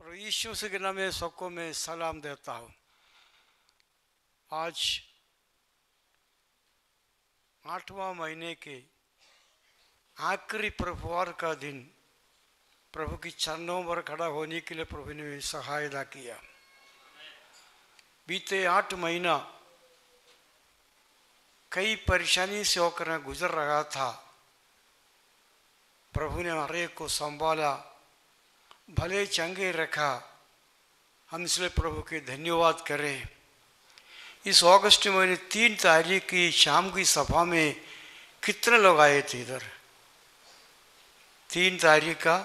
और यीशु के नाम में सबको मैं सलाम देता हूँ। आज 8वां महीने के आखिरी प्रभुवार का दिन प्रभु की चरणों पर खड़ा होने के लिए प्रभु ने सहायता किया। बीते 8 महीना कई परेशानी से होकर गुजर रहा था। प्रभु ने हर एक को संभाला, भले चंगे रखा। हम इसलिए प्रभु के धन्यवाद करें। इस अगस्त महीने 3 तारीख की शाम की सभा में कितने लोग आए थे? इधर 3 तारीख का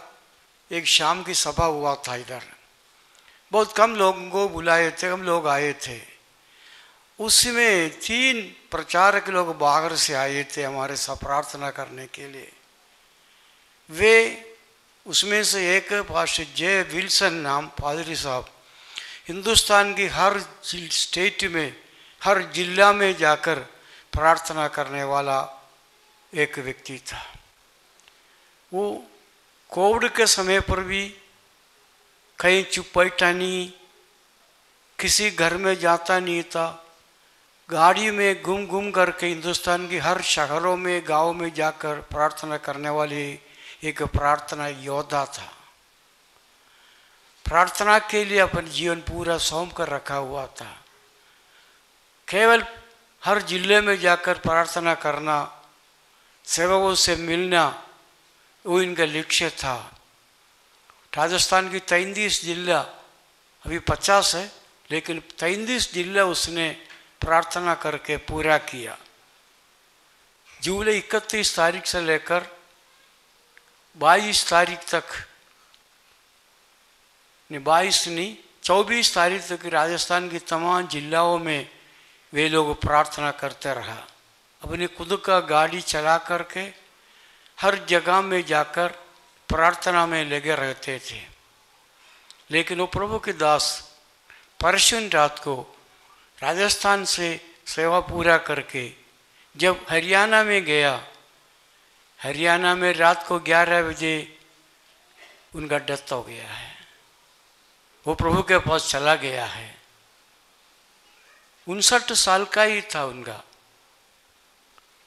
एक शाम की सभा हुआ था। इधर बहुत कम लोगों को बुलाए थे, कम लोग आए थे। उसमें 3 प्रचारक लोग बाहर से आए थे हमारे साथ प्रार्थना करने के लिए। वे उसमें से एक पास्टर जे विल्सन नाम पादरी साहब, हिंदुस्तान की हर स्टेट में, हर जिला में जाकर प्रार्थना करने वाला एक व्यक्ति था। वो कोविड के समय पर भी कहीं चुप बैठा नहीं, किसी घर में जाता नहीं था। गाड़ी में घूम घूम करके हिंदुस्तान की हर शहरों में, गाँव में जाकर प्रार्थना करने वाली एक प्रार्थना योद्धा था। प्रार्थना के लिए अपन जीवन पूरा सौंप कर रखा हुआ था। केवल हर जिले में जाकर प्रार्थना करना, सेवकों से मिलना, वो इनका लक्ष्य था। राजस्थान की 33 जिला, अभी 50 है, लेकिन 33 जिला उसने प्रार्थना करके पूरा किया। जुलाई 31 तारीख से लेकर 22 तारीख तक, 22 नहीं 24 तारीख तक राजस्थान की तमाम जिलाओं में वे लोग प्रार्थना करते रहा। अपनी खुद का गाड़ी चला करके हर जगह में जाकर प्रार्थना में लगे रहते थे। लेकिन वो प्रभु के दास परसों रात को राजस्थान से सेवा पूरा करके जब हरियाणा में गया, हरियाणा में रात को 11 बजे उनका डेथ हो गया है। वो प्रभु के पास चला गया है। 59 साल का ही था उनका।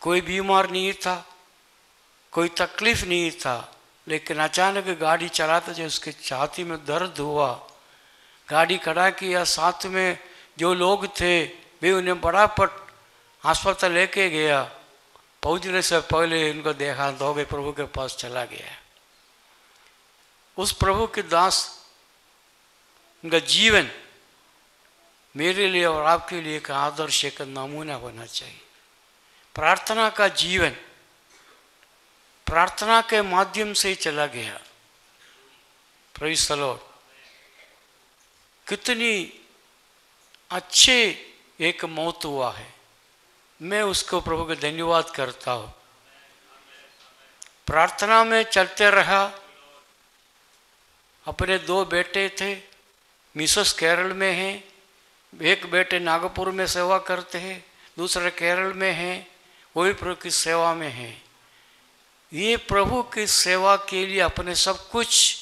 कोई बीमार नहीं था, कोई तकलीफ नहीं था, लेकिन अचानक गाड़ी चलाते जब उसके छाती में दर्द हुआ, गाड़ी खड़ा किया, साथ में जो लोग थे वे उन्हें बड़ापट अस्पताल लेके गया। पहुंचने से पहले उनको देहांत हो गए, प्रभु के पास चला गया। उस प्रभु के दास, उनका जीवन मेरे लिए और आपके लिए एक आदर्श, एक नमूना होना चाहिए। प्रार्थना का जीवन प्रार्थना के माध्यम से ही चला गया। Praise the Lord. कितनी अच्छे एक मौत हुआ है। मैं उसको प्रभु का धन्यवाद करता हूँ। प्रार्थना में चलते रहा। अपने 2 बेटे थे, मिसेस केरल में हैं, एक बेटे नागपुर में सेवा करते हैं, दूसरे केरल में हैं, वो भी प्रभु की सेवा में हैं। ये प्रभु की सेवा के लिए अपने सब कुछ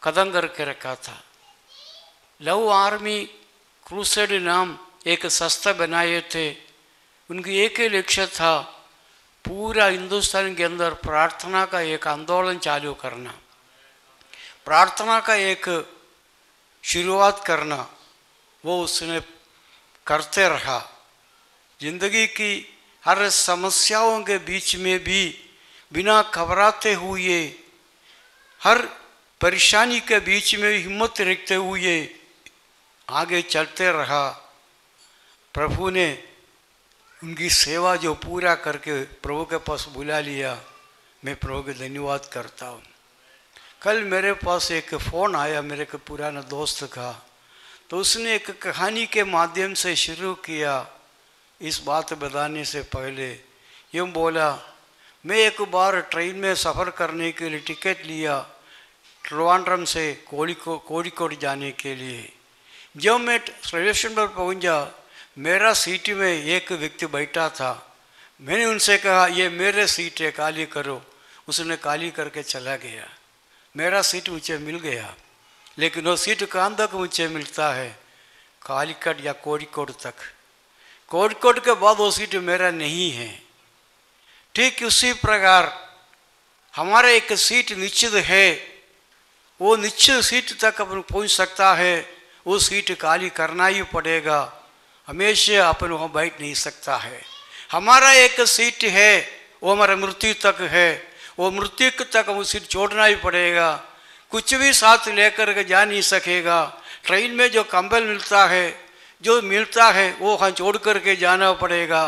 कदम करके रखा था। लव आर्मी क्रूसेड नाम एक संस्था बनाए थे। उनकी एक ही लक्ष्य था, पूरा हिंदुस्तान के अंदर प्रार्थना का एक आंदोलन चालू करना, प्रार्थना का एक शुरुआत करना। वो उसने करते रहा। जिंदगी की हर समस्याओं के बीच में भी बिना घबराते हुए, हर परेशानी के बीच में हिम्मत रखते हुए आगे चलते रहा। प्रभु ने उनकी सेवा जो पूरा करके प्रभु के पास बुला लिया। मैं प्रभु के धन्यवाद करता हूँ। कल मेरे पास एक फ़ोन आया मेरे के पुराना दोस्त का, तो उसने एक कहानी के माध्यम से शुरू किया। इस बात बताने से पहले यूँ बोला, मैं एक बार ट्रेन में सफ़र करने के लिए टिकट लिया, त्रिवेंद्रम से कोड़िकोड जाने के लिए। जब मैं रेलवे स्टेशन पर पहुँचा, मेरा सीट में एक व्यक्ति बैठा था। मैंने उनसे कहा, ये मेरे सीट है, खाली करो। उसने खाली करके चला गया। मेरा सीट मुझे मिल गया। लेकिन वो सीट कहाँ तक मुझे मिलता है? कालीकट या कोड़िकोड तक। कोड़िकोड के बाद वो सीट मेरा नहीं है। ठीक उसी प्रकार हमारा एक सीट निश्चित है, वो निश्चित सीट तक अपन पहुंच सकता है, वो सीट खाली करना ही पड़ेगा। हमेशा अपन वहाँ बैठ नहीं सकता है। हमारा एक सीट है, वो हमारा मृत्यु तक है, वो मृत्यु तक वो सीट छोड़ना ही पड़ेगा। कुछ भी साथ लेकर के जा नहीं सकेगा। ट्रेन में जो कंबल मिलता है, जो मिलता है वो वहाँ छोड़ करके जाना पड़ेगा।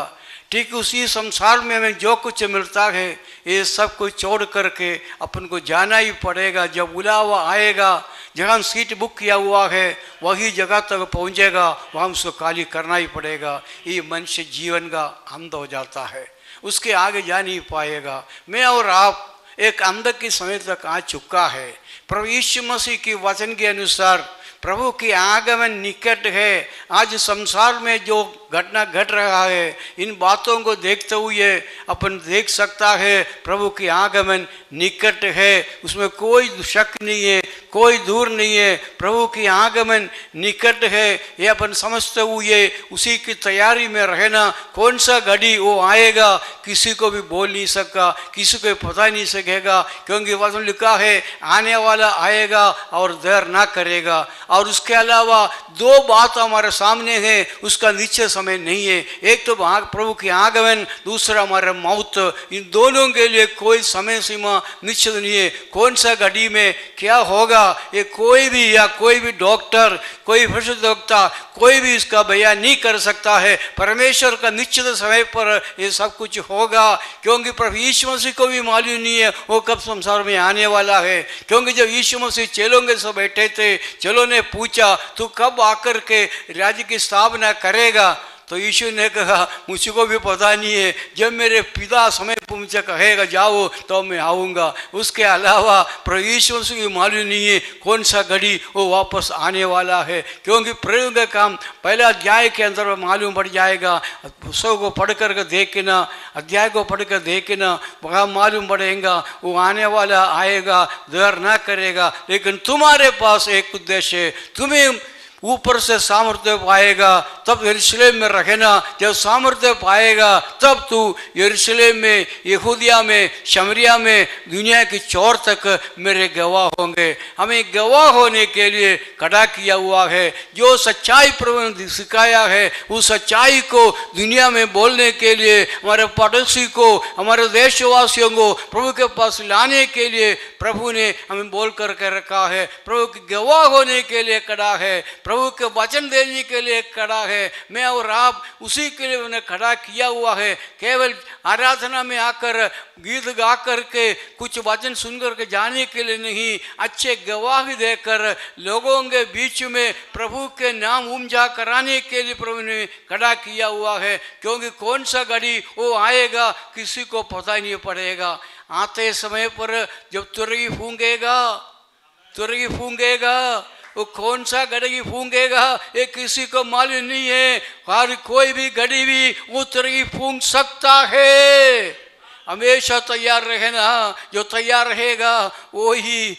ठीक उसी संसार में हमें जो कुछ मिलता है ये सब कुछ छोड़ करके अपन को जाना ही पड़ेगा। जब बुलावा आएगा, जहाँ सीट बुक किया हुआ है वही जगह तक पहुँचेगा, वहाँ उसको खाली करना ही पड़ेगा। ये मनुष्य जीवन का अंत हो जाता है, उसके आगे जा नहीं पाएगा। मैं और आप एक अंत के समय तक आ चुका है। प्रभु यीशु मसीह की वचन के अनुसार प्रभु की आगमन निकट है। आज संसार में जो घटना घट रहा है, इन बातों को देखते हुए अपन देख सकता है प्रभु की आगमन निकट है, उसमें कोई शक नहीं है, कोई दूर नहीं है। प्रभु की आगमन निकट है, ये अपन समझते हुए उसी की तैयारी में रहना। कौन सा घड़ी वो आएगा किसी को भी बोल नहीं सका, किसी को पता नहीं सकेगा, क्योंकि वचन लिखा है आने वाला आएगा और देर ना करेगा। और उसके अलावा दो बात हमारे सामने है, उसका निश्चय समय नहीं है। एक तो प्रभु की आगमन, दूसरा हमारा मौत। इन दोनों के लिए कोई समय सीमा निश्चित नहीं है। कौन सा घड़ी में क्या होगा ये कोई भी या कोई भी डॉक्टर, कोई भविष्यद्वक्ता, कोई भी इसका बयान नहीं कर सकता है। परमेश्वर का निश्चित समय पर ये सब कुछ होगा, क्योंकि प्रभु यीशु मसीह को भी मालूम नहीं है वो कब संसार में आने वाला है। क्योंकि जब यीशु मसीह चेलों के साथ बैठे थे, चेलों ने पूछा तू कब आकर के राज्य की स्थापना करेगा? तो यीशु ने कहा मुझको भी पता नहीं है, जब मेरे पिता समय पर मुझे कहेगा जाओ तो मैं आऊँगा। उसके अलावा प्रभु यीशु मसीह को मालूम नहीं है कौन सा घड़ी वो वापस आने वाला है, क्योंकि प्रभु का काम पहला अध्याय के अंदर मालूम पड़ जाएगा। पुस्तक को पढ़ कर देखना, अध्याय को पढ़ कर देखना, वहाँ मालूम पड़ेगा वो आने वाला आएगा, देर ना करेगा। लेकिन तुम्हारे पास एक उद्देश्य है, तुम्हें ऊपर से सामर्थ्य पाएगा तब यरूशलेम में रहना। जब सामर्थ्य पाएगा तब तू यरूशलेम में, यहूदिया में, शमरिया में, दुनिया की चौर तक मेरे गवाह होंगे। हमें गवाह होने के लिए खड़ा किया हुआ है। जो सच्चाई प्रभु ने सिखाया है उस सच्चाई को दुनिया में बोलने के लिए, हमारे पड़ोसी को, हमारे देशवासियों को प्रभु के पास लाने के लिए प्रभु ने हमें बोल करके रखा है। प्रभु की गवाह होने के लिए खड़ा है, प्रभु के वचन देने के लिए खड़ा है। मैं और आप उसी के लिए उन्हें खड़ा किया हुआ है। केवल आराधना में आकर गीत गा कर के कुछ वचन सुन कर के जाने के लिए नहीं, अच्छे गवाही देकर लोगों के बीच में प्रभु के नाम ऊंचा कराने के लिए प्रभु ने खड़ा किया हुआ है। क्योंकि कौन सा घड़ी वो आएगा किसी को पता नहीं पड़ेगा। आते समय पर जब तुरही फूंकेगा, तुरही फूंकेगा, वो कौन सा घड़ी फूंकेगा ये किसी को मालूम नहीं है। हर कोई भी घड़ी भी वो तुरही फूंक सकता है। हमेशा तैयार रहना, जो तैयार रहेगा वो ही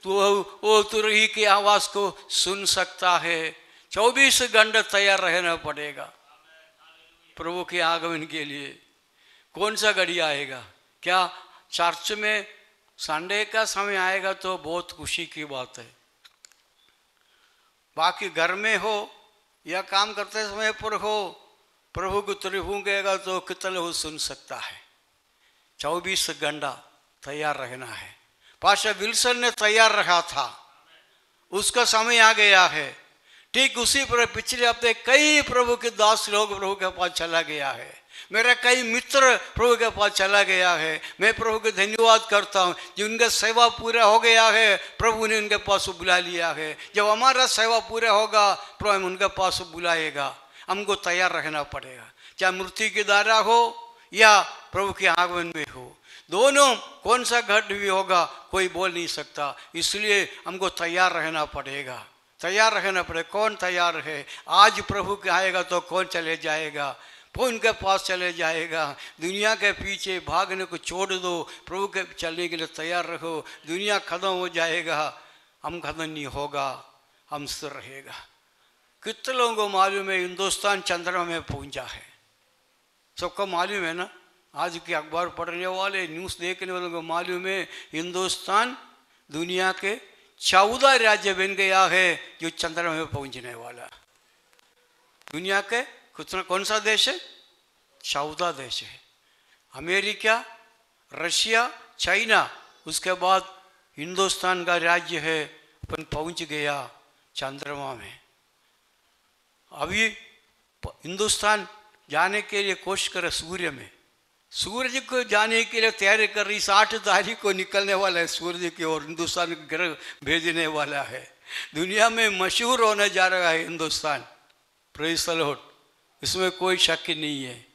वो तुरही की आवाज़ को सुन सकता है। 24 घंटे तैयार रहना पड़ेगा प्रभु के आगमन के लिए। कौन सा घड़ी आएगा? क्या चर्च में संडे का समय आएगा तो बहुत खुशी की बात है, बाकी घर में हो या काम करते समय पर हो, प्रभु को तुरही फूंकेगा तो कितने वो सुन सकता है। 24 घंटा तैयार रहना है। पास्टर विल्सन ने तैयार रखा था, उसका समय आ गया है। ठीक उसी पर पिछले हफ्ते कई प्रभु के दास लोग प्रभु के पास चला गया है। मेरा कई मित्र प्रभु के पास चला गया है। मैं प्रभु को धन्यवाद करता हूँ जिनका सेवा पूरा हो गया है, प्रभु ने उनके पास बुला लिया है। जब हमारा सेवा पूरा होगा प्रभु हम उनके पास बुलाएगा। हमको तैयार रहना पड़ेगा, चाहे मृत्यु के द्वारा हो या प्रभु के आगमन में हो। दोनों कौन सा घट भी होगा कोई बोल नहीं सकता, इसलिए हमको तैयार रहना पड़ेगा। तैयार रहना पड़ेगा। कौन तैयार है? आज प्रभु के आएगा तो कौन चले जाएगा? कौन के पास चले जाएगा? दुनिया के पीछे भागने को छोड़ दो, प्रभु के चलने के लिए तैयार रहो। दुनिया खत्म हो जाएगा, हम खत्म नहीं होगा, हम स्थिर रहेगा। कितने लोगों को मालूम है हिंदुस्तान चंद्रमा में पहुंचा है? सबको मालूम है ना? आज के अखबार पढ़ने वाले, न्यूज़ देखने वालों को मालूम है हिंदुस्तान दुनिया के 14 राज्य बन गया है जो चंद्रमा में पहुंचने वाला। दुनिया के कौन सा देश है? 14 देश है। अमेरिका, रशिया, चाइना, उसके बाद हिंदुस्तान का राज्य है, अपन पहुंच गया चंद्रमा में। अभी हिंदुस्तान जाने के लिए कोशिश करे सूर्य में, सूरज को जाने के लिए तैयारी कर रही। 8 तारीख को निकलने वाला है सूरज की ओर, हिंदुस्तान को ग्रह भेजने वाला है। दुनिया में मशहूर होने जा रहा है हिंदुस्तान। प्रेज़ द लॉर्ड, इसमें कोई शक नहीं है।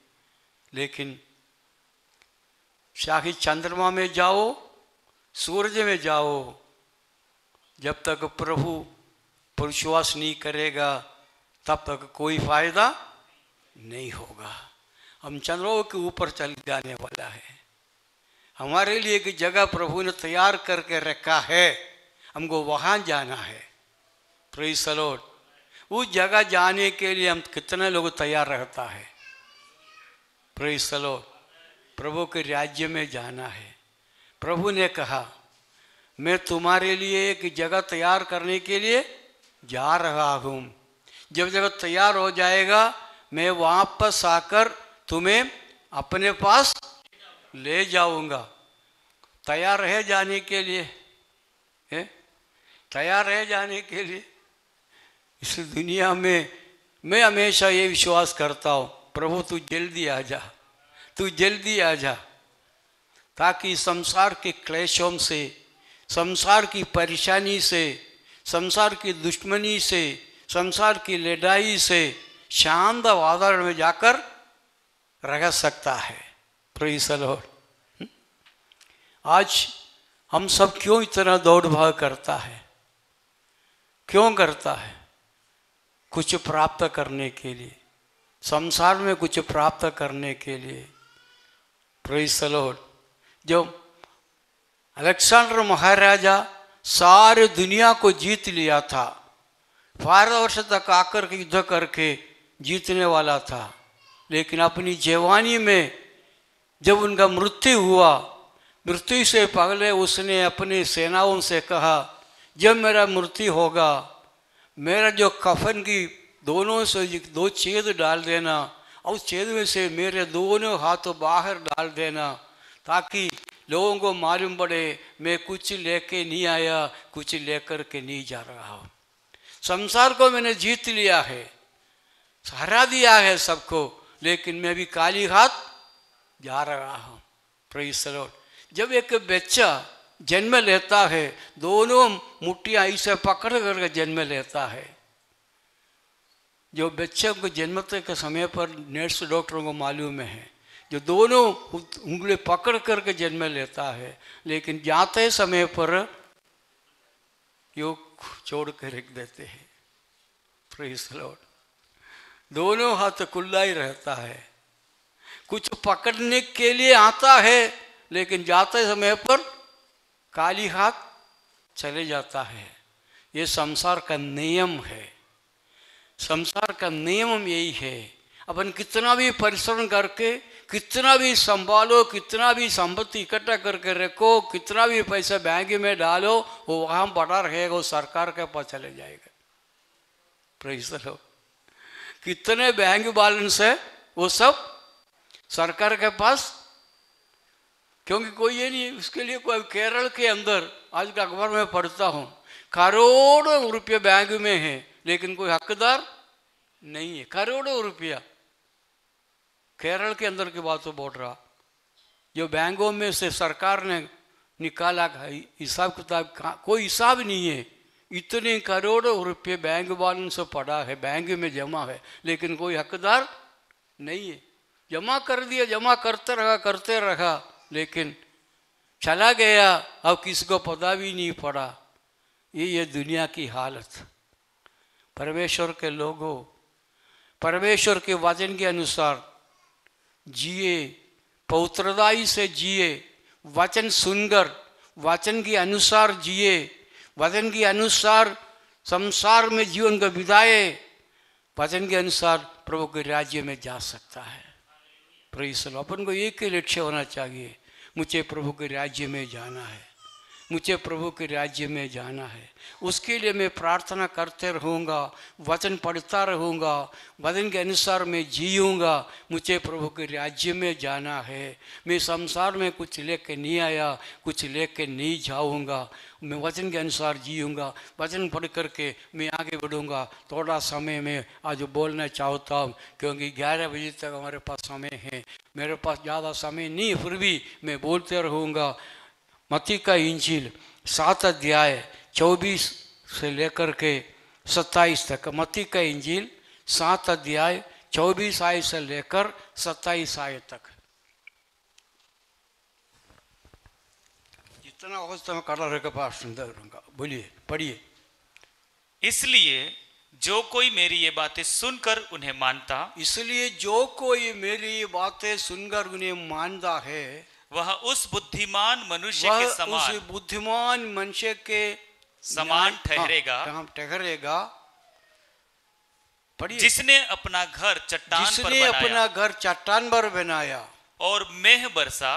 लेकिन चाहे चंद्रमा में जाओ, सूरज में जाओ, जब तक प्रभु पर विश्वास नहीं करेगा तब तक कोई फायदा नहीं होगा। हम चंद्रमा के ऊपर चल जाने वाला है। हमारे लिए एक जगह प्रभु ने तैयार करके रखा है, हमको वहाँ जाना है। प्रेज़ द लॉर्ड, उस जगह जाने के लिए हम कितने लोग तैयार रहता है? प्रेज़ द लॉर्ड, प्रभु के राज्य में जाना है। प्रभु ने कहा मैं तुम्हारे लिए एक जगह तैयार करने के लिए जा रहा हूँ। जब जगह तैयार हो जाएगा मैं वापस आकर तुम्हें अपने पास ले जाऊंगा। तैयार है जाने के लिए? है तैयार है जाने के लिए? इस दुनिया में मैं हमेशा ये विश्वास करता हूँ, प्रभु तू जल्दी आ जा, तू जल्दी आ जा, ताकि संसार के क्लेशों से, संसार की परेशानी से, संसार की दुश्मनी से, संसार की लड़ाई से शांत वातावरण में जाकर रह सकता है। Praise the Lord. आज हम सब क्यों इतना दौड़ भाग करता है? क्यों करता है? कुछ प्राप्त करने के लिए, संसार में कुछ प्राप्त करने के लिए। Praise the Lord. जब अलेक्जेंडर महाराजा सारे दुनिया को जीत लिया था, 12 वर्ष तक आकर के युद्ध करके जीतने वाला था, लेकिन अपनी जवानी में जब उनका मृत्यु हुआ, मृत्यु से पहले उसने अपनी सेनाओं से कहा जब मेरा मृत्यु होगा मेरा जो कफन की दोनों से 2 छेद डाल देना और उस छेद में से मेरे दोनों हाथों बाहर डाल देना, ताकि लोगों को मालूम पड़े मैं कुछ लेके नहीं आया, कुछ लेकर के नहीं जा रहा हूँ। संसार को मैंने जीत लिया है, हरा दिया है सबको, लेकिन मैं भी खाली हाथ जा रहा हूँ। Praise the Lord. जब एक बच्चा जन्म लेता है, दोनों मुट्ठियाँ ऐसे पकड़ करके जन्म लेता है। जो बच्चे को जन्मते के समय पर नर्स डॉक्टरों को मालूम है, जो दोनों उंगली पकड़ करके जन्म लेता है, लेकिन जाते समय पर योग छोड़ कर रख देते हैं। Praise the Lord. दोनों हाथ खुला ही रहता है। कुछ पकड़ने के लिए आता है, लेकिन जाते समय पर खाली हाथ चले जाता है। ये संसार का नियम है। संसार का नियम यही है। अपन कितना भी परिश्रम करके, कितना भी संभालो, कितना भी संपत्ति इकट्ठा करके रखो, कितना भी पैसा बैंक में डालो, वो वहाँ पड़ा रहेगा, वो सरकार के पास चले जाएगा। Praise the Lord. कितने बैंक बैलेंस है वो सब सरकार के पास, क्योंकि कोई ये नहीं, उसके लिए कोई। केरल के अंदर आज का अखबार में पढ़ता हूँ, करोड़ों रुपये बैंक में है, लेकिन कोई हकदार नहीं है। करोड़ों रुपया केरल के अंदर की बात तो बोल रहा, जो बैंकों में से सरकार ने निकाला हिसाब किताब, कोई हिसाब नहीं है। इतने करोड़ों रुपये बैंक बैलेंस पड़ा है, बैंक में जमा है, लेकिन कोई हकदार नहीं है। जमा कर दिया, जमा करते रहा, लेकिन चला गया, अब किसी को पता भी नहीं पड़ा। ये दुनिया की हालत। परमेश्वर के लोगों, परमेश्वर के वचन के अनुसार जिए, पवित्रताई से जिए, वचन सुनकर वचन के अनुसार जिए, वचन के अनुसार संसार में जीवन को बिताए, वचन के अनुसार प्रभु के राज्य में जा सकता है। Praise the Lord. अपन को एक ही लक्ष्य होना चाहिए, मुझे प्रभु के राज्य में जाना है, मुझे प्रभु के राज्य में जाना है। उसके लिए मैं प्रार्थना करते रहूँगा, वचन पढ़ता रहूँगा, वचन के अनुसार मैं जीऊँगा। मुझे प्रभु के राज्य में जाना है। मैं संसार में कुछ लेके नहीं आया, कुछ लेके नहीं जाऊँगा। मैं वचन के अनुसार जीऊँगा, वचन पढ़ करके मैं आगे बढ़ूँगा। थोड़ा समय में आज बोलना चाहता हूँ, क्योंकि 11 बजे तक हमारे पास समय है। मेरे पास ज़्यादा समय नहीं, फिर भी मैं बोलते रहूँगा। मत्ती का इंजील 7 अध्याय 24 से लेकर के 27 तक। मत्ती का इंजील 7 अध्याय 24 आयत से लेकर 27 आयत तक। जितना अवस्था में कड़ा रहेगा पास सुंदर रहूँगा। बोलिए, पढ़िए। इसलिए जो कोई मेरी ये बातें सुनकर उन्हें मानता, इसलिए जो कोई मेरी बातें सुनकर उन्हें मानता है, वह उस बुद्धिमान मनुष्य वह के उस समान बुद्धिमान मनुष्य के समान ठहरेगा, ठहरेगा। पढ़िए। जिसने अपना घर चट्टान पर जिसने बनाया अपना घर चट्टान पर बनाया और मेघ बरसा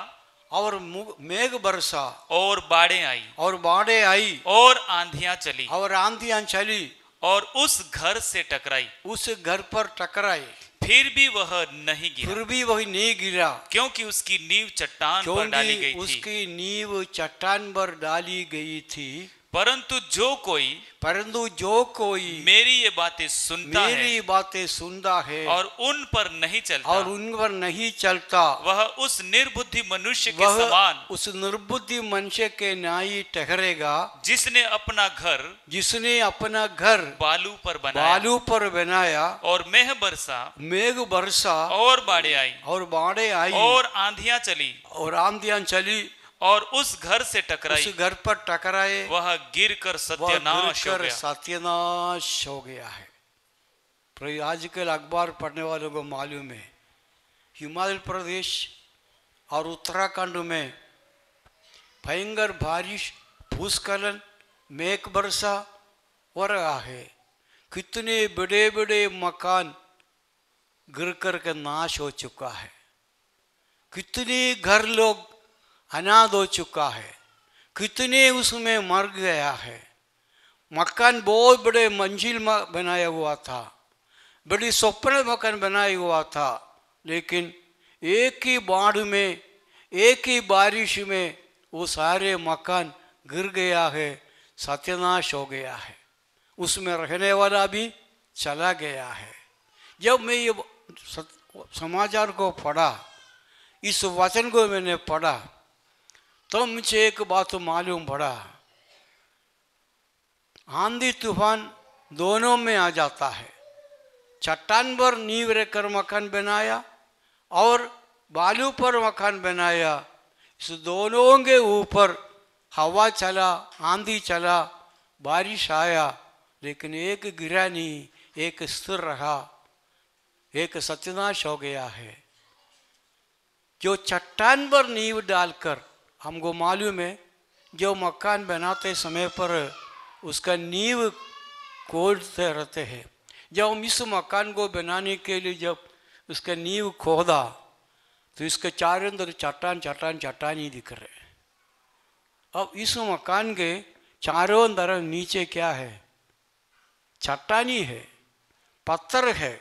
और मेघ बरसा और बाढ़ें आई और बाढ़ें आई और आंधियां चली और आंधियां चली और उस घर से टकराई, उस घर पर टकराई, फिर भी वह नहीं गिरा, फिर भी वही नहीं गिरा, क्योंकि उसकी नींव चट्टान पर डाली गई थी। उसकी नींव चट्टान पर डाली गई थी। परंतु जो कोई मेरी ये बातें सुनता है और उन पर नहीं चलता, वह उस निर्बुद्धि मनुष्य के समान, उस निर्बुद्धि मनुष्य के नाई ठहरेगा, जिसने अपना घर बालू पर बनाया और मेघ बरसा और बाढ़ें आई और आंधियां चली और उस घर से टकराई, उस घर पर टकराए, वह गिरकर सत्यानाश हो गया है। पर आजकल अखबार पढ़ने वालों को मालूम है, हिमाचल प्रदेश और उत्तराखंड में भयंकर बारिश, भूस्खलन, मेघ वर्षा हो रहा है। कितने बड़े बड़े मकान गिर कर के नाश हो चुका है, कितने घर लोग अनाथ हो चुका है, कितने उसमें मर गया है। मकान बहुत बड़े मंजिल बनाया हुआ था, बड़ी स्वप्न मकान बनाया हुआ था, लेकिन एक ही बाढ़ में, एक ही बारिश में वो सारे मकान गिर गया है, सत्यानाश हो गया है। उसमें रहने वाला भी चला गया है। जब मैं ये समाचार को पढ़ा, इस वचन को मैंने पढ़ा, तो मुझे एक बात मालूम पड़ा, आंधी तूफान दोनों में आ जाता है। चट्टान पर नींव रखकर मकान बनाया और बालू पर मकान बनाया, इस दोनों के ऊपर हवा चला, आंधी चला, बारिश आया, लेकिन एक गिरा नहीं, एक स्थिर रहा, एक सत्यानाश हो गया है। जो चट्टान पर नींव डालकर, हमको मालूम है जो मकान बनाते समय पर उसका नींव खोदते रहते हैं। जब हम इस मकान को बनाने के लिए जब उसका नींव खोदा, तो इसके चारों तरफ चट्टान ही दिख रहे हैं। अब इस मकान के चारों तरफ नीचे क्या है? चट्टानी है, पत्थर है,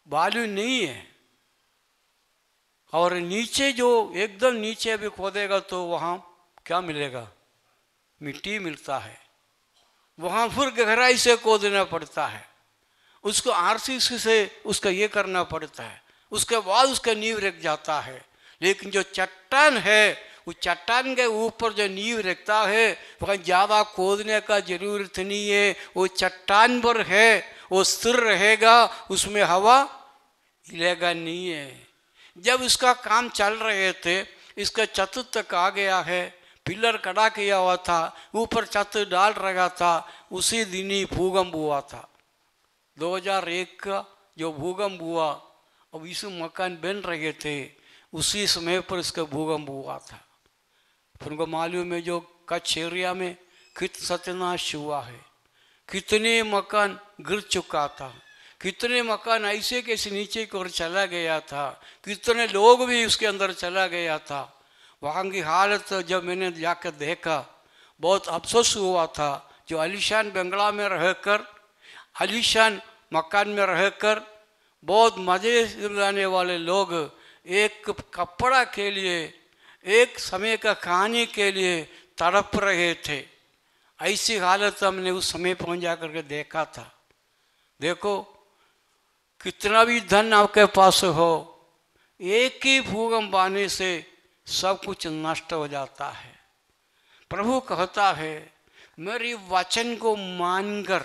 बालू नहीं है। और नीचे जो एकदम नीचे भी खोदेगा तो वहाँ क्या मिलेगा? मिट्टी मिलता है। वहाँ फिर गहराई से खोदना पड़ता है, उसको आरसीसी से उसका ये करना पड़ता है, उसके बाद उसका नींव रख जाता है। लेकिन जो चट्टान है, उस चट्टान के ऊपर जो नींव रखता है, वहाँ ज़्यादा खोदने का जरूरत नहीं है, वो चट्टान पर है, वो स्थिर रहेगा, उसमें हवा हिलेगा नहीं है। जब इसका काम चल रहे थे, इसका छत तक आ गया है, पिलर खड़ा किया हुआ था, ऊपर छत डाल रहा था, उसी दिन ही भूकंप हुआ था। 2001 का जो भूकंप हुआ, अब इस मकान बन रहे थे, उसी समय पर इसका भूकंप हुआ था। फिर उनको मालूम है जो कच्छ एरिया में सत्यानाश हुआ है। कितने मकान गिर चुका था, कितने मकान ऐसे कैसे नीचे की ओर चला गया था, कितने लोग भी उसके अंदर चला गया था। वहाँ की हालत जब मैंने जाकर देखा बहुत अफसोस हुआ था। जो आलीशान बंगला में रहकर, आलीशान मकान में रहकर बहुत मज़े लाने वाले लोग एक कपड़ा के लिए, एक समय का खाने के लिए तड़प रहे थे। ऐसी हालत हमने उस समय पहुंच जा करके देखा था। देखो कितना भी धन आपके पास हो, एक ही भूकंप आने से सब कुछ नष्ट हो जाता है। प्रभु कहता है मेरी वचन को मानकर,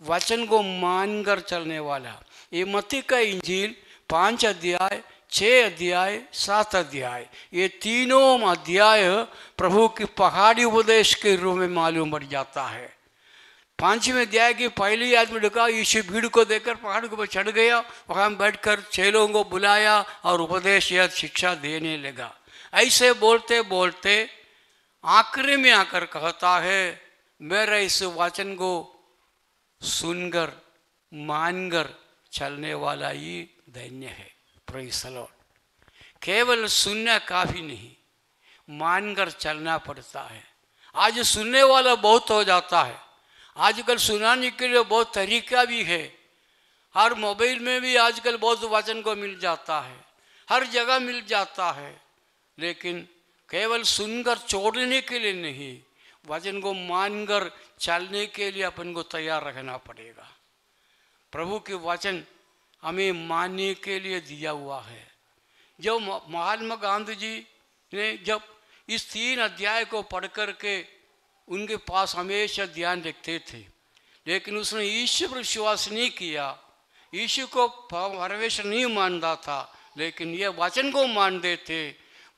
वचन को मानकर चलने वाला। ये मत्ती का इंजील 5 अध्याय, 6 अध्याय, 7 अध्याय, ये तीनों अध्याय प्रभु की पहाड़ी उपदेश के रूप में मालूम पड़ जाता है। 5वें अध्याय की पहली आयत में लिखा यीशु भीड़ को देखकर पहाड़ के ऊपर चढ़ गया, वहाँ बैठकर चेलों को बुलाया और उपदेश या शिक्षा देने लगा। ऐसे बोलते बोलते आखिरी में आकर कहता है मेरे इस वचन को सुनकर मानकर चलने वाला ही धन्य है। Praise the Lord. केवल सुनना काफ़ी नहीं, मानकर चलना पड़ता है। आज सुनने वाला बहुत हो जाता है, आजकल सुनाने के लिए बहुत तरीका भी है। हर मोबाइल में भी आजकल बहुत वचन को मिल जाता है, हर जगह मिल जाता है, लेकिन केवल सुनकर छोड़ने के लिए नहीं, वचन को मानकर चलने के लिए अपन को तैयार रखना पड़ेगा। प्रभु के वचन हमें मानने के लिए दिया हुआ है। जो महात्मा गांधी जी ने जब इस 3 अध्याय को पढ़ कर के उनके पास हमेशा ध्यान रखते थे, लेकिन उसने ईश्वर पर विश्वास नहीं किया, ईश्वर को परमेश्वर नहीं मानता था, लेकिन ये वचन को मानते थे,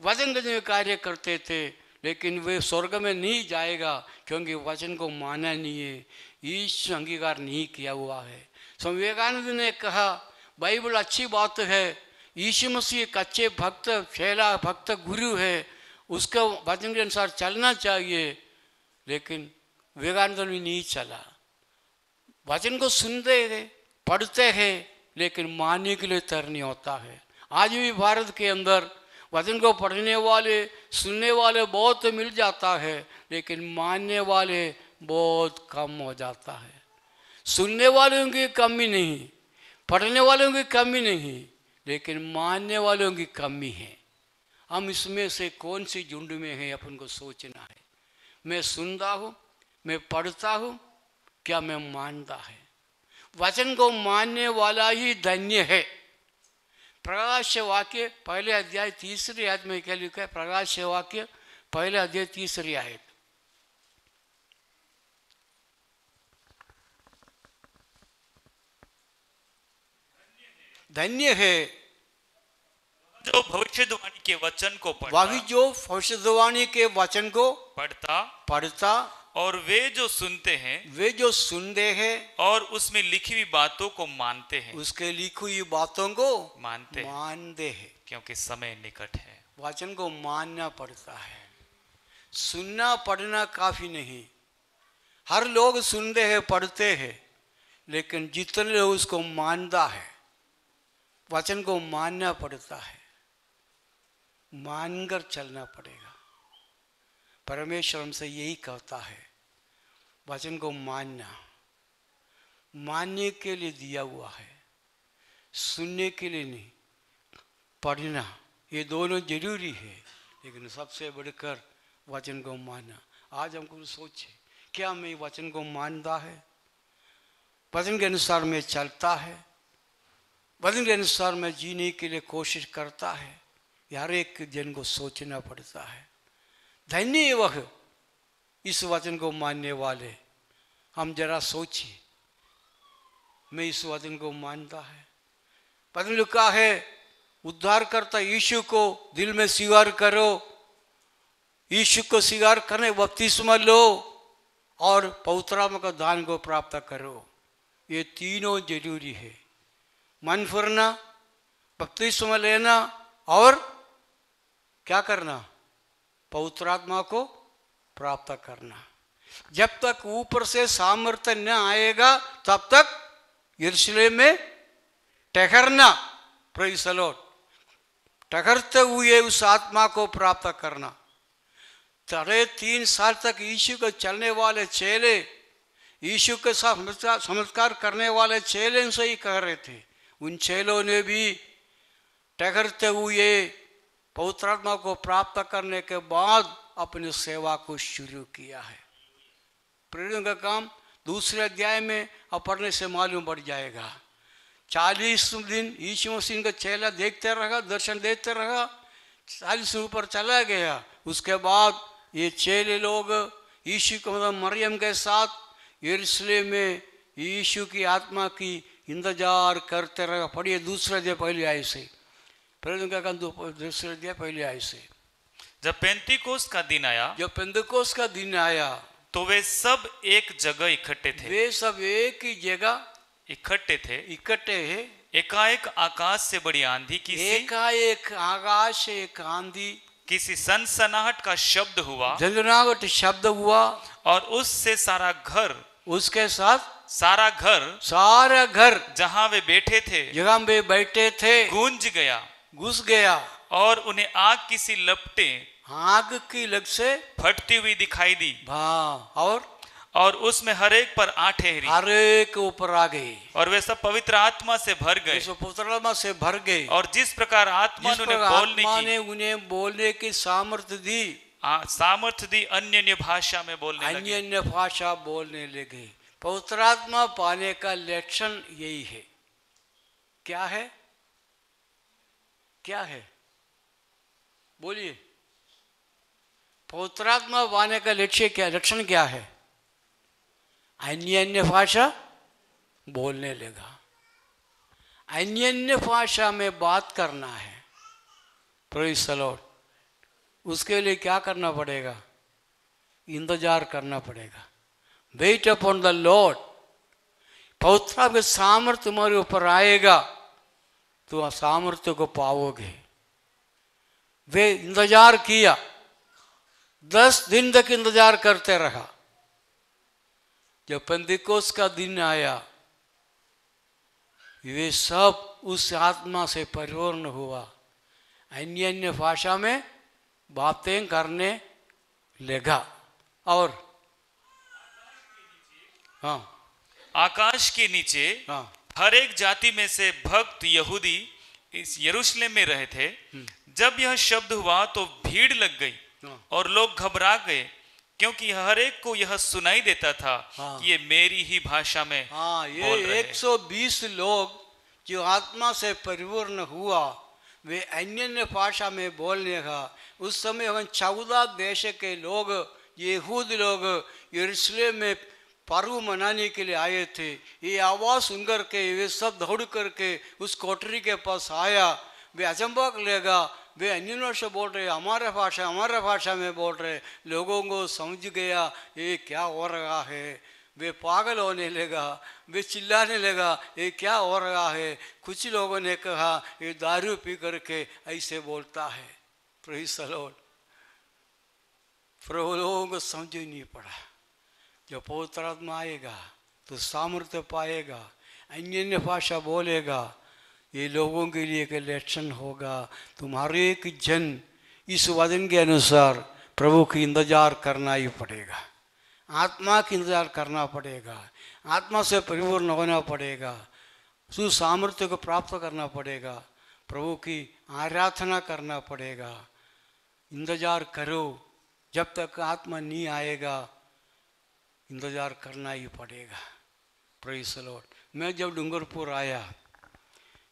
वचन के कार्य करते थे, लेकिन वे स्वर्ग में नहीं जाएगा क्योंकि वचन को माना नहीं है, ईश्वर अंगीकार नहीं किया हुआ है। स्वामी विवेकानंद ने कहा बाइबल अच्छी बात है, यीशु मसीह एक अच्छे भक्त, फैला भक्त गुरु है, उसका वचन के अनुसार चलना चाहिए, लेकिन विवेकानंद भी नहीं चला। वचन को सुनते हैं, पढ़ते हैं, लेकिन मानने के लिए तैयार नहीं होता है। आज भी भारत के अंदर वचन को पढ़ने वाले, सुनने वाले बहुत मिल जाता है, लेकिन मानने वाले बहुत कम हो जाता है। सुनने वालों की कमी नहीं, पढ़ने वालों की कमी नहीं, लेकिन मानने वालों की कमी है। हम इसमें से कौन सी झुंड में है अपन को सोचना है। मैं सुनता हूँ, मैं पढ़ता हूँ, क्या मैं मानता है? वचन को मानने वाला ही धन्य है। प्रकाश वाक्य पहले अध्याय 3री आयत में क्या लिखा है? प्रकाश वाक्य पहले अध्याय 3री आयत, धन्य है जो भविष्यवाणी के वचन को पढ़ता, वही जो भविष्यवाणी के वचन को पढ़ता और वे जो सुनते हैं और उसमें लिखी हुई बातों को मानते हैं, उसके लिखी हुई बातों को मानते हैं, क्योंकि समय निकट है। वचन को मानना पड़ता है, सुनना पढ़ना काफी नहीं। हर लोग सुनते हैं, पढ़ते हैं, लेकिन जितने लोग उसको मानता है, वचन को मानना पड़ता है, मानकर चलना पड़ेगा। परमेश्वर हमसे यही कहता है, वचन को मानना, मानने के लिए दिया हुआ है, सुनने के लिए नहीं। पढ़ना ये दोनों जरूरी है, लेकिन सबसे बढ़कर वचन को मानना। आज हमको सोचे, क्या मैं वचन को मानता है? वचन के अनुसार मैं चलता है? वचन के अनुसार मैं जीने के लिए कोशिश करता है? हर एक जन को सोचना पड़ता है। धन्य वह इस वचन को मानने वाले। हम जरा सोचिए, मैं इस वचन को मानता है? वचन लिखा है, उद्धारकर्ता यीशु को दिल में स्वीकार करो, यीशु को स्वीकार करने बपतिस्मा लो और पवित्र आत्मा का दान को प्राप्त करो। ये तीनों जरूरी है। मन फिरना, बपतिस्मा लेना और क्या करना? पवित्र आत्मा को प्राप्त करना। जब तक ऊपर से सामर्थ्य न आएगा तब तक यरूशलेम में ठहरना। Praise the Lord. ठहरते हुए उस आत्मा को प्राप्त करना। 3.5 साल तक यीशु को चलने वाले चेले, यीशु के साथ चमत्कार करने वाले चेले से ही कह रहे थे। उन चेलों ने भी ठहरते हुए पवित्र आत्मा को प्राप्त करने के बाद अपनी सेवा को शुरू किया है। प्रेरितों का काम 2 अध्याय में अब पढ़ने से मालूम पड़ जाएगा। 40 दिन यीशु मसीह का चेला देखते रहा, दर्शन देते रहा, 40 ऊपर चला गया। उसके बाद ये चेले लोग यीशु को मतलब मरियम के साथ यरूशलेम में यीशु की आत्मा की इंतजार करते रहा। पढ़िए 2 अध्याय पहले आए से। प्रेरितों का काम 2 अध्याय पहले आए से। जब पेंतीकोस्त का दिन आया, जब पेंतीकोस्त का दिन आया तो वे सब एक जगह इकट्ठे थे। वे सब एक ही जगह इकट्ठे थे। एकाएक आकाश से बड़ी आंधी की सी, एकाएक आकाश से एक आंधी, किसी सनसनाहट का शब्द हुआ, झंझनाहट शब्द हुआ, और उससे सारा घर, उसके साथ सारा घर जहां वे बैठे थे, जगह में बैठे थे, गूंज गया, घुस गया, और उन्हें आग की सी लपटें, आग की लग से फटती हुई दिखाई दी। और उसमें हर एक पर आ ठहरी, हर एक ऊपर आ गई, और वे सब पवित्र आत्मा से भर गए। पवित्र आत्मा से भर गए। और जिस प्रकार आत्मा ने उन्हें बोलने की सामर्थ्य दी, अन्य भाषा में बोलने लगे। अन्य भाषा बोलने लगे। पवित्र आत्मा पाने का लक्षण यही है। क्या है? क्या है? बोलिए। पवित्र आत्मा पाने का लक्षण क्या है? अन्य भाषा बोलने लगा। अन्य भाषा में बात करना है। Praise the Lord. उसके लिए क्या करना पड़ेगा? इंतजार करना पड़ेगा। Weight upon the Lord. पवित्र आत्मा के सामर्थ्य तुम्हारे ऊपर आएगा तो सामर्थ्य को पाओगे। वे इंतजार किया, 10 दिन तक इंतजार करते रहा। जब पेंतीकोस्त का दिन आया, वे सब उस आत्मा से परिपूर्ण हुआ, अन्य भाषा में बातें करने लगा। और आकाश के नीचे हर एक जाति में से भक्त यहूदी इस यरूशलेम में रहे थे। जब यह शब्द हुआ तो भीड़ लग गई और लोग घबरा गए, क्योंकि हर एक को यह सुनाई देता था कि ये मेरी ही भाषा में बोल रहे। 120 लोग जो आत्मा से परिपूर्ण हुआ, वे अन्य भाषा में बोलने का। उस समय हम 14 देश के लोग, यहूदी लोग यरूशलेम में पर्व मनाने के लिए आए थे। ये आवाज़ सुन करके वे सब दौड़ करके उस कोठरी के पास आया। वे अचंभा लेगा, वे अन्य से बोल रहे, हमारे भाषा में बोल रहे। लोगों को समझ गया ये क्या हो रहा है। वे पागल होने लगा, वे चिल्लाने लगा ये क्या हो रहा है। कुछ लोगों ने कहा ये दारू पी करके ऐसे बोलता है। Praise the Lord. पर लोगों को समझ ही नहीं पड़ा। जब पवित्र आत्मा आएगा तो सामर्थ्य पाएगा, अन्य भाषा बोलेगा। ये लोगों के लिए एक लक्षण होगा। तुम्हारे एक जन इस वचन के अनुसार प्रभु की इंतजार करना ही पड़ेगा। आत्मा की इंतजार करना पड़ेगा। आत्मा से परिपूर्ण होना पड़ेगा। सुसामर्थ्य को प्राप्त करना पड़ेगा। प्रभु की आराधना करना पड़ेगा। इंतजार करो, जब तक आत्मा नहीं आएगा इंतजार करना ही पड़ेगा। Praise the Lord. मैं जब डूंगरपुर आया,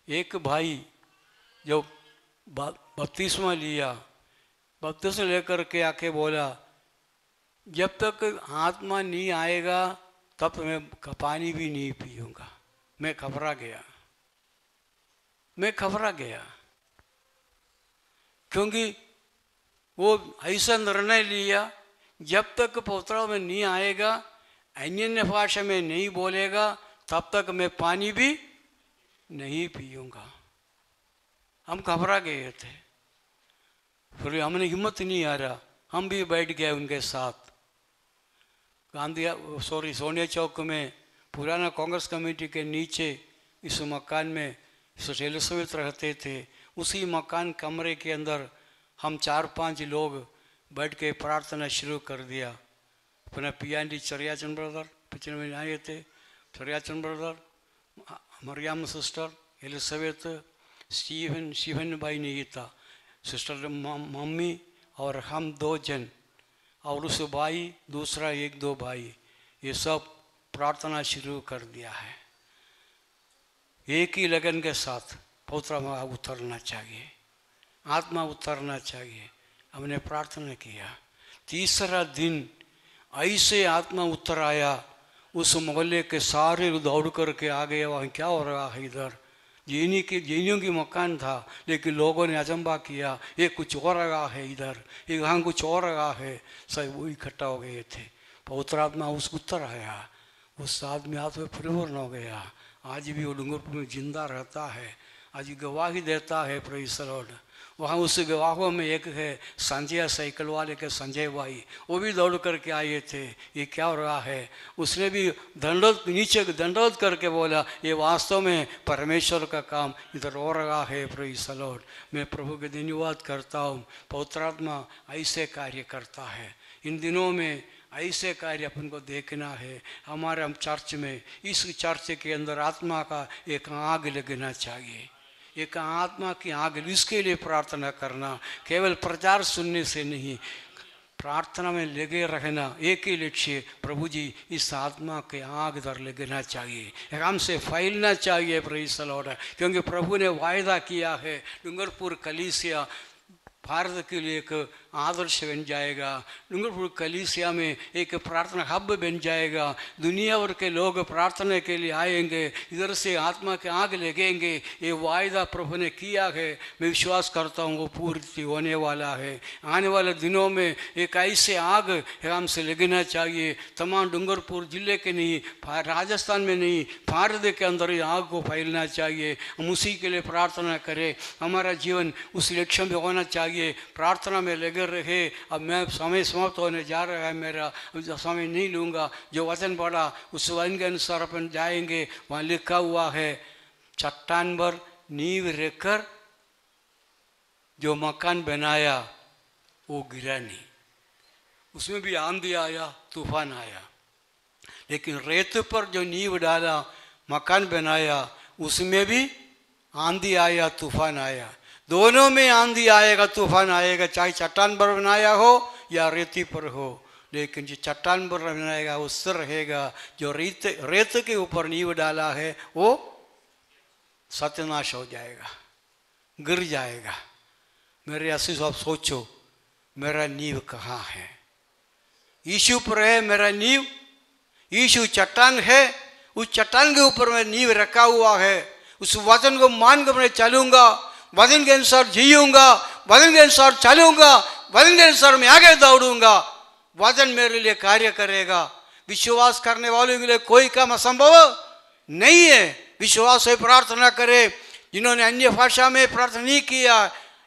एक भाई जो बपतिस्मा लिया, बपतिस्मा लेकर के आके बोला जब तक आत्मा नहीं आएगा तब तो मैं पानी भी नहीं पीऊँगा। मैं घबरा गया क्योंकि वो ऐसा निर्णय लिया जब तक पवित्र में नहीं आएगा, अन्य भाषा में नहीं बोलेगा, तब तक मैं पानी भी नहीं पीऊँगा। हम घबरा गए थे। फिर हमने हिम्मत नहीं आ रहा, हम भी बैठ गए उनके साथ। सोनिया चौक में पुराना कांग्रेस कमेटी के नीचे इस मकान में एलिजाबेथ रहते थे। उसी मकान कमरे के अंदर हम 4-5 लोग बैठ के प्रार्थना शुरू कर दिया। अपना पियानी चरियाचंद ब्रदर पिछले में आए थे, Chariyachand brother, Mariam sister, Elizabeth, Steven भाई नहीं था, सिस्टर मम्मी और हम 2 जन और उस भाई दूसरा 1-2 भाई, ये सब प्रार्थना शुरू कर दिया है। एक ही लगन के साथ पवित्र आत्मा उतरना चाहिए, आत्मा उतरना चाहिए। हमने प्रार्थना किया। तीसरा दिन ऐसे आत्मा उतर आया, उस मोहल्ले के सारे दौड़ करके आ गए। वहाँ क्या हो रहा है इधर? जैनियों की मकान था, लेकिन लोगों ने अचंबा किया, ये कुछ और रहा है इधर, ये यहाँ कुछ और रहा है। सब वो इकट्ठा हो गए थे। पवित्र आत्मा उस उतर आया, उस आदमी हाथ में परिवर्तन हो गया। आज भी वो डूंगरपुर में जिंदा रहता है, आज गवाही देता है। Praise the Lord. वहाँ उस गवाहों में एक है संजय साइकिल वाले के संजय भाई, वो भी दौड़ करके आए थे। ये क्या हो रहा है? उसने भी नीचे दंडोत करके बोला, ये वास्तव में परमेश्वर का काम इधर हो रहा है। Praise the Lord. मैं प्रभु के धन्यवाद करता हूँ। पवित्र आत्मा ऐसे कार्य करता है। इन दिनों में ऐसे कार्य अपन को देखना है। हमारे हम चर्च में, इस चर्च के अंदर आत्मा का एक आग लगना चाहिए, एक आत्मा की आग। इसके लिए प्रार्थना करना, केवल प्रचार सुनने से नहीं, प्रार्थना में लगे रहना। एक ही लक्ष्य, प्रभु जी इस आत्मा के आग इधर लगना चाहिए, हमसे फैलना चाहिए। Praise the Lord. क्योंकि प्रभु ने वायदा किया है, डूंगरपुर कलीसिया भारत के लिए एक आदर्श बन जाएगा। डूंगरपुर कलीसिया में एक प्रार्थना हब बन जाएगा। दुनिया भर के लोग प्रार्थना के लिए आएंगे, इधर से आत्मा के आग लगेंगे। ये वायदा प्रभु ने किया है। मैं विश्वास करता हूँ वो पूर्ति होने वाला है। आने वाले दिनों में एक ऐसे आग हमसे लगना चाहिए। तमाम डूंगरपुर जिले के नहीं, राजस्थान में नहीं, भारत के अंदर ये आग को फैलना चाहिए। हम उसी के लिए प्रार्थना करें। हमारा जीवन उस लक्ष्य में होना चाहिए। प्रार्थना में लगे रहे। अब मैं समय समाप्त होने जा रहा है मेरा, समय नहीं लूँगा। जो वचन पढ़ा उस वचन के अनुसार अपन जाएंगे। वहाँ लिखा हुआ है, चट्टान पर नींव रखकर जो मकान बनाया वो गिरा नहीं। उसमें भी आंधी आया, तूफान आया, लेकिन रेत पर जो नींव डाला, मकान बनाया, उसमें भी आंधी आया, तूफान आया। दोनों में आंधी आएगा, तूफान आएगा, चाहे चट्टान पर बनाया हो या रेती पर हो। लेकिन जो चट्टान पर बनाएगा वो स्थिर रहेगा। जो रेत के ऊपर नींव डाला है वो सत्यानाश हो जाएगा, गिर जाएगा। मेरे आशीष आप सोचो, मेरा नींव कहाँ है? यीशु पर है मेरा नींव। यीशु चट्टान है, उस चट्टान के ऊपर मैं नींव रखा हुआ है। उस वचन को मान कर मैं चलूंगा, वचन के अनुसार जीऊंगा, वचन के अनुसार चलूंगा, वचन के अनुसार मैं आगे दौड़ूंगा। वचन मेरे लिए कार्य करेगा। विश्वास करने वालों के लिए कोई काम असंभव नहीं है। विश्वास से प्रार्थना करे। जिन्होंने अन्य भाषा में प्रार्थना नहीं किया,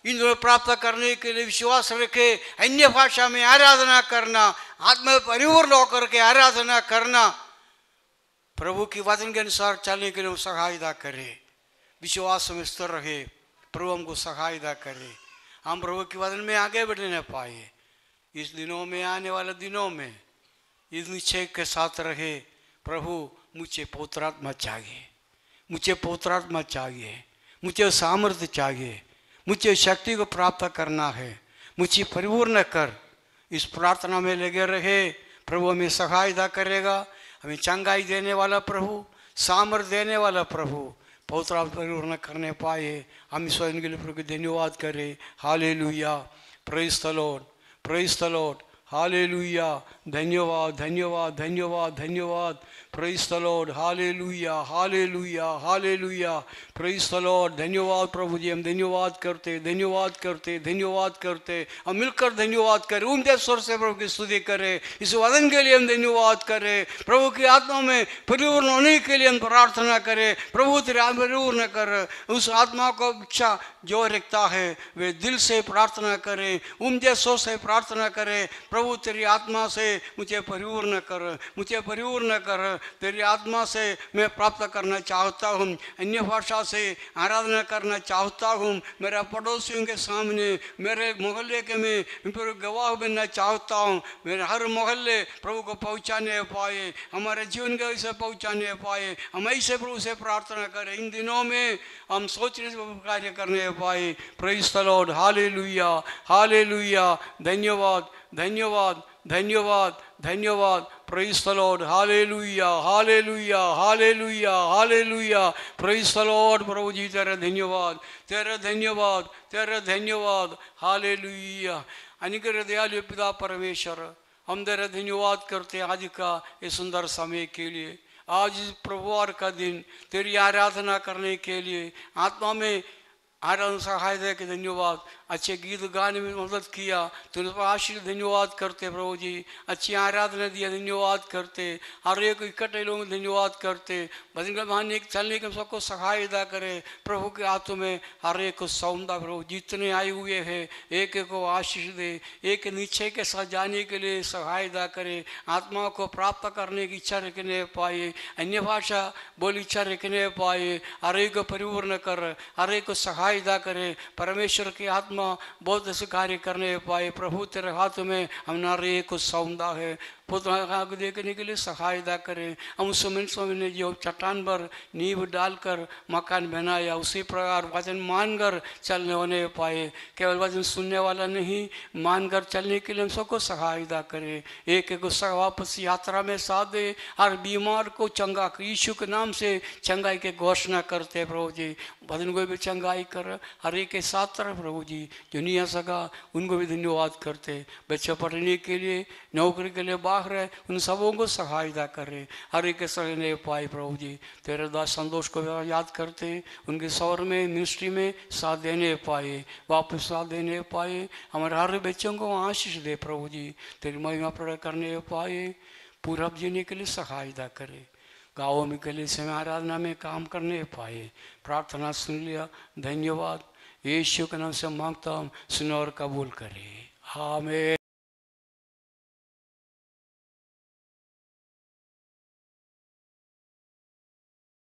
इन्होंने प्राप्त करने के लिए विश्वास रखे। अन्य भाषा में आराधना करना, आत्मा परिपूर्ण होकर के आराधना करना, प्रभु की वचन के अनुसार चलने के लिए सहायता करे। विश्वास में स्थिर रहे, प्रभु हमको सहायता करे। हम प्रभु के वचन में आगे बढ़ने पाए। इस दिनों में, आने वाले दिनों में इस निश्चय के साथ रहे, प्रभु मुझे पवित्र आत्मा चाहिए, मुझे पवित्र आत्मा चाहिए, मुझे सामर्थ्य चाहिए, मुझे शक्ति को प्राप्त करना है, मुझे परिपूर्ण कर। इस प्रार्थना में लगे रहे। प्रभु हमें सहायता करेगा। हमें चंगाई देने वाला प्रभु, सामर्थ्य देने वाला प्रभु, पवित्र आत्मा परिपूर्ण करने पाए। हम इस वचन के लिए प्रभु को धन्यवाद करें। Hallelujah, praise the Lord, praise the Lord, hallelujah. धन्यवाद, धन्यवाद, धन्यवाद, धन्यवाद। Praise the Lord, hallelujah, hallelujah, hallelujah. Praise the Lord. धन्यवाद प्रभु जी। हम धन्यवाद करते, धन्यवाद करते, धन्यवाद करते। हम मिलकर धन्यवाद करें, ऊंचे स्वर से प्रभु की स्तुति करें। इस वचन के लिए हम धन्यवाद करें। प्रभु की आत्मा में परिपूर्ण होने के लिए हम प्रार्थना करें। प्रभु तेरे आत्मा परिपूर्ण कर। उस आत्मा को इच्छा जो रखता है वे दिल से प्रार्थना करें, ऊंचे स्वर से प्रार्थना करें। प्रभु प्रभु तेरी आत्मा से मुझे परिपूर्ण कर, मुझे परिपूर्ण कर। तेरी आत्मा से मैं प्राप्त करना चाहता हूँ, अन्य भाषा से आराधना करना चाहता हूँ। मेरा पड़ोसियों के सामने, मेरे मोहल्ले के में गवाह बनना चाहता हूँ। मेरे हर मोहल्ले प्रभु को पहुँचाने पाए, हमारे जीवन के ऐसे पहुँचाने पाए। हम ऐसे प्रभु से प्रार्थना करें, इन दिनों में हम सोचने से कार्य करने पाए। Praise the Lord, hallelujah, hallelujah. धन्यवाद, धन्यवाद, धन्यवाद, धन्यवाद। Praise the Lord, hallelujah, hallelujah, hallelujah, hallelujah. Praise the Lord. प्रभु जी तेरा धन्यवाद, तेरा धन्यवाद, तेरा धन्यवाद। हालेलुया। अनुग्रह दयालु पिता परमेश्वर, हम तेरा धन्यवाद करते हैं आज का ये सुंदर समय के लिए। आज प्रभुवार का दिन तेरी आराधना करने के लिए आत्मा में आराधना सहायता के धन्यवाद। अच्छे गीत गाने में मदद किया, तुम आशीर्वाद धन्यवाद करते प्रभु जी। अच्छी आराधना दिया, धन्यवाद करते। हर एक इकट्ठे लोग धन्यवाद करते। भजन का महान एक चलने के सबको सहायता करे। प्रभु के हाथों में हर एक को सौंदा प्रभु। जितने आए हुए हैं एक एक को आशीष दे, एक निश्चय के साथ जाने के लिए सहायता करे। आत्मा को प्राप्त करने की इच्छा रखने पाए, अन्य भाषा बोली इच्छा रखने पाए। हर एक को परिपूर्ण कर, हर एक को सहायता करे। परमेश्वर की आत्मा बहुत ऐसे कार्य करने पाए। प्रभु तेरे हाथ में हम नारे को सौंदा है, पुत्र देखने के लिए सहायता करें। हम सुमिन स्वामी ने जो चट्टान पर नींव डालकर मकान बनाया, उसी प्रकार वचन मानकर चलने होने पाए। केवल वचन सुनने वाला नहीं, मानकर चलने के लिए हम सबको सहायता करें। एक एक वापस यात्रा में साथ दे। हर बीमार को चंगा यीशु के नाम से चंगाई के घोषणा करते प्रभु जी। भजन को भी चंगाई कर, हर एक के साथ तरफ प्रभु जी जो नहीं आ सका उनको भी धन्यवाद करते। बच्चे पढ़ने के लिए, नौकरी के लिए बाहर है, उन सबों को सहायता करे। हर एक के सहने पाए प्रभु जी। तेरे दास संतोष को याद करते, उनके सौर में मिनिस्ट्री में साथ देने पाए, वापस साथ देने पाए। हमारे हर बच्चों को आशीष दे प्रभु जी। तेरी महिमा प्रकट करने पाए, पूरब जीने के लिए सहायता करे। गाँवों में के लिए समय आराधना में काम करने पाए। प्रार्थना सुन लिया, धन्यवाद। यीशु के नाम से मांगता हूँ, सुनो और कबूल करे। आमीन।